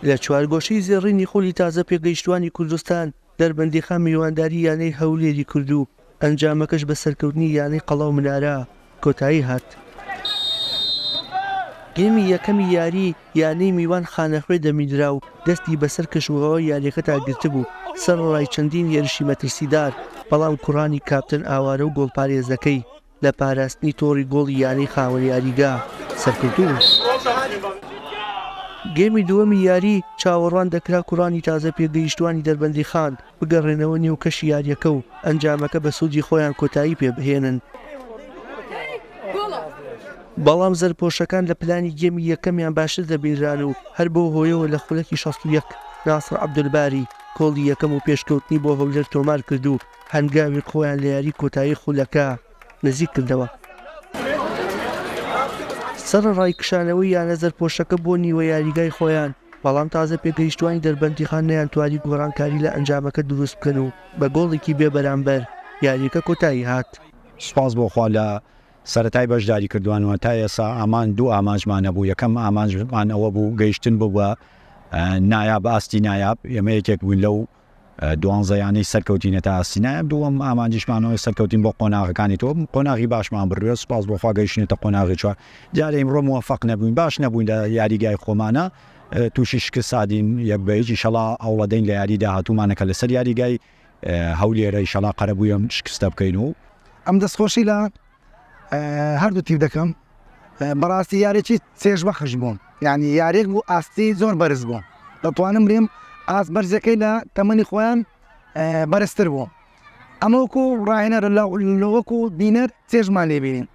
لە چوارگۆشەی زێڕینی خۆلی تازە پێگەیشتوانی کوردستان دەربەندیخان میوانداری یانەی هەولێری کرد و ئەنجامەکەش بە سەرکەوتنی یانەی قەڵاو منارە کۆتایی هات. گێمی یەکەمی یاری یانەی میوان خانەخوێ دەمیدرا و دەستی بەسەر کەشوهەوە یاریەکە تاگرتە بوو سەرڕای چەندین هێرشی مەترسیدار، بەڵام کوڕانی کاپتن ئاوارە و گۆڵپارێزەکەی لە پاراستنی تۆڕی گۆڵی یانەی خاوەن یاریگا سەرکەوتوو. گێمی دووەمی یاری چاوەڕوان دەکرا کوڕانی تازە پێگەیشتوانی دەربەندیخان بگەڕێنەوە نێو کەشی یاریەکە و ئەنجامەکە بە سوودی خۆیان کۆتایی پێبهێنن. بەڵام زەرپۆشەکان لە پلانی گێمی یەکەمیان باشتر دەبینران و هەر بۆ هۆیەوە لە خولەکی 61 ناسر عەبدولباری کۆڵی یەکەم و پێشکەوتنی بۆ هەولێر تۆمار کرد و هەنگاوی خۆیان لە یاری کۆتایی خولەکە نزیک کردەوە. سەرڕای کشانەوەی یانە زەرپۆشەکە بۆ نیوە یاریگای خۆیان، بەڵام تازە پێگەیشتوانی دەربەندیخان نەیانتوانی گۆڕانکاری لە ئەنجامەکە دروست بکەن و بە گۆڵێکی بێ بەرامبەر یاریەکە کۆتایی هات. سوپاس بۆ خوا لە سەرەتای بەشداری کردوانەوە تا ئێسا ئامان دوو ئامانجمانە بوو. یەکەم ئامانجمان ئەوە بوو گەیشتن بوو بە نایاب ئاستی نایاب، ئێمە یەکێک بوون لەو 12 یانەی سەرکەوتینە تا ئاستی نایاب. دووەم ئامانجیشمانەوە سەرکەوتین بۆ قۆناغەکانی تۆ، قۆناغی باشمان بڕوێ. سوپاس بۆ خوا گەیشتنێتە قۆناغی چوار. جارە ئیمڕۆ موفەق نەبووین، باش نەبووین لە یاریگای خۆمانە، تووشی شکست سادین یەک بە یەکی. ئیشەڵا ئەوڵەدەین لە یاری داهاتوومانەکە لەسەر یاریگای هەولێرە ئیشەڵا قەرەبوویم شکستە بکەین. و ئەم دەستخۆشی لە هەردوو تیپ دەکەم. بەڕاستی یارێکی چێژ بەخش بووم، یعنی یارێک بوو ئاستی زۆر بەرز بووم، دەتوانم بڵێم ئاس بەرزەکەی لە تەمەنی خۆیان بەرزتر بووم. ئەمە وەکو ڕاهێنەرە لەوەکو بینەر چێژمان لێبینین.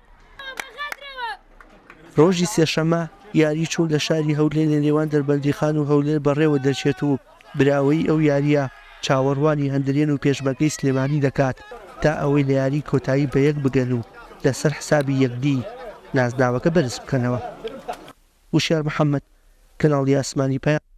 ڕۆژی سێشەمە یاری چوو لە شاری هەولێر لە نێوان دەربەندیخان و هەولێر بەڕێوە دەچێت و براوەی ئەو یاریە چاوەڕوانی هەندرێن و پێشبەکەی سلێمانی دەکات تا ئەوەی لە یاری کۆتایی بە یەک بگەن و لەسەر حسابی یەکدی نازناوەکە بەرز بکەنەوە. وشیار محەممەد، کەناڵی ئاسمانی پەیام.